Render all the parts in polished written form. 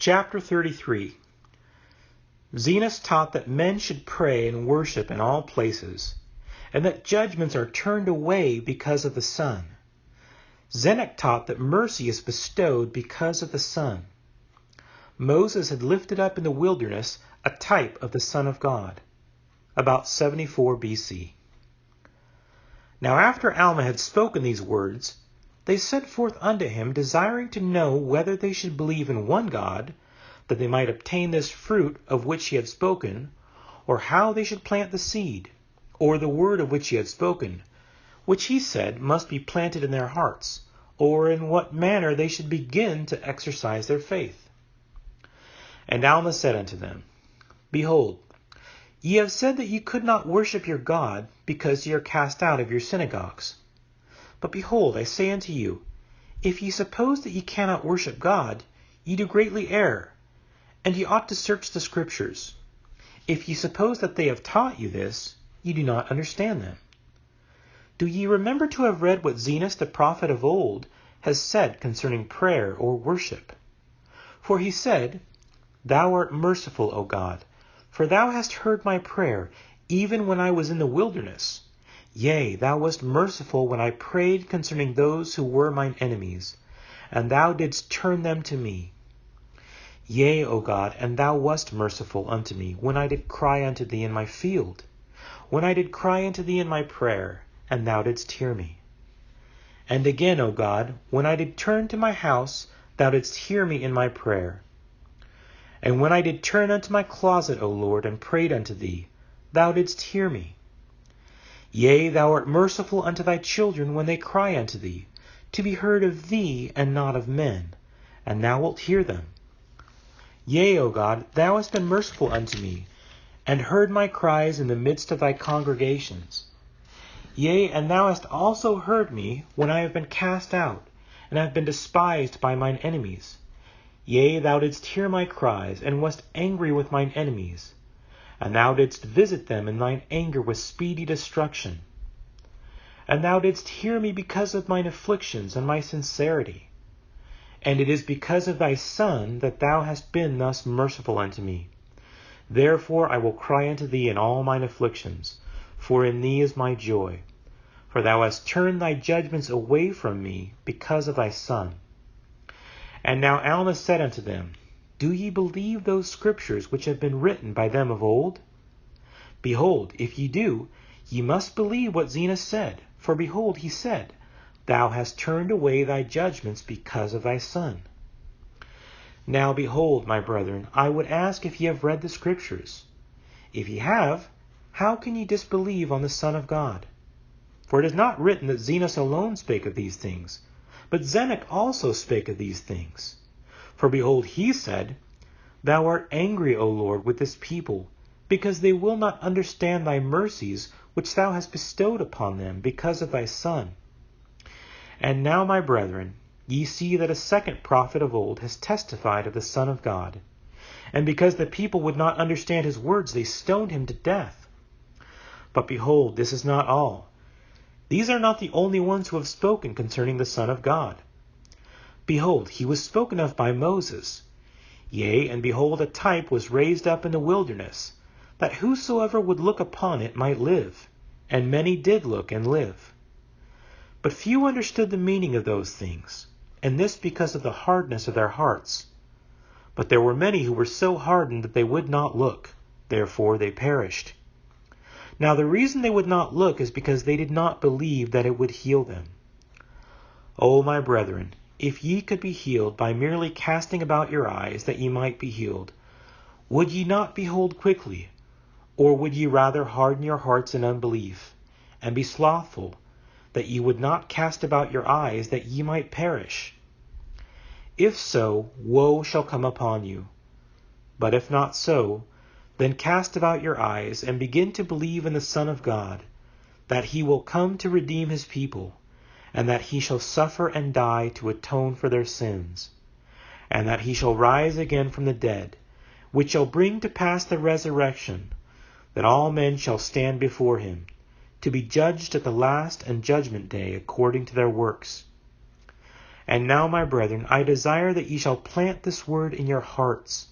Chapter 33. Zenos taught that men should pray and worship in all places, and that judgments are turned away because of the sun. Zenock taught that mercy is bestowed because of the Son. Moses had lifted up in the wilderness a type of the Son of God, about 74 BC. Now after Alma had spoken these words, they sent forth unto him, desiring to know whether they should believe in one God, that they might obtain this fruit of which he had spoken, or how they should plant the seed, or the word of which he had spoken, which he said must be planted in their hearts, or in what manner they should begin to exercise their faith. And Alma said unto them, Behold, ye have said that ye could not worship your God, because ye are cast out of your synagogues. But behold, I say unto you, if ye suppose that ye cannot worship God, ye do greatly err, and ye ought to search the Scriptures. If ye suppose that they have taught you this, ye do not understand them. Do ye remember to have read what Zenos the prophet of old has said concerning prayer or worship? For he said, Thou art merciful, O God, for thou hast heard my prayer, even when I was in the wilderness. Yea, thou wast merciful when I prayed concerning those who were mine enemies, and thou didst turn them to me. Yea, O God, and thou wast merciful unto me when I did cry unto thee in my field, when I did cry unto thee in my prayer, and thou didst hear me. And again, O God, when I did turn to my house, thou didst hear me in my prayer. And when I did turn unto my closet, O Lord, and prayed unto thee, thou didst hear me. Yea, thou art merciful unto thy children when they cry unto thee, to be heard of thee and not of men, and thou wilt hear them. Yea, O God, thou hast been merciful unto me, and heard my cries in the midst of thy congregations. Yea, and thou hast also heard me when I have been cast out, and have been despised by mine enemies. Yea, thou didst hear my cries, and wast angry with mine enemies. And thou didst visit them in thine anger with speedy destruction. And thou didst hear me because of mine afflictions and my sincerity. And it is because of thy Son that thou hast been thus merciful unto me. Therefore I will cry unto thee in all mine afflictions, for in thee is my joy. For thou hast turned thy judgments away from me because of thy Son. And now Alma said unto them, Do ye believe those Scriptures which have been written by them of old? Behold, if ye do, ye must believe what Zenos said. For behold, he said, Thou hast turned away thy judgments because of thy Son. Now behold, my brethren, I would ask if ye have read the Scriptures. If ye have, how can ye disbelieve on the Son of God? For it is not written that Zenos alone spake of these things, but Zenock also spake of these things. For behold, he said, Thou art angry, O Lord, with this people, because they will not understand thy mercies which thou hast bestowed upon them because of thy Son. And now, my brethren, ye see that a second prophet of old has testified of the Son of God. And because the people would not understand his words, they stoned him to death. But behold, this is not all. These are not the only ones who have spoken concerning the Son of God. Behold, he was spoken of by Moses. Yea, and behold, a type was raised up in the wilderness, that whosoever would look upon it might live. And many did look and live. But few understood the meaning of those things, and this because of the hardness of their hearts. But there were many who were so hardened that they would not look, therefore they perished. Now the reason they would not look is because they did not believe that it would heal them. O my brethren, if ye could be healed by merely casting about your eyes that ye might be healed, would ye not behold quickly? Or would ye rather harden your hearts in unbelief, and be slothful, that ye would not cast about your eyes that ye might perish? If so, woe shall come upon you. But if not so, then cast about your eyes, and begin to believe in the Son of God, that he will come to redeem his people, and that he shall suffer and die to atone for their sins, and that he shall rise again from the dead, which shall bring to pass the resurrection, that all men shall stand before him, to be judged at the last and judgment day according to their works. And now, my brethren, I desire that ye shall plant this word in your hearts,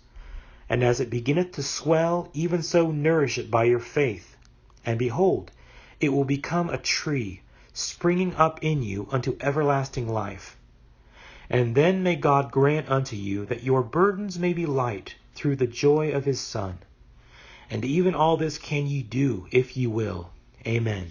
and as it beginneth to swell, even so nourish it by your faith. And behold, it will become a tree, springing up in you unto everlasting life. And then may God grant unto you that your burdens may be light through the joy of his Son. And even all this can ye do, if ye will. Amen.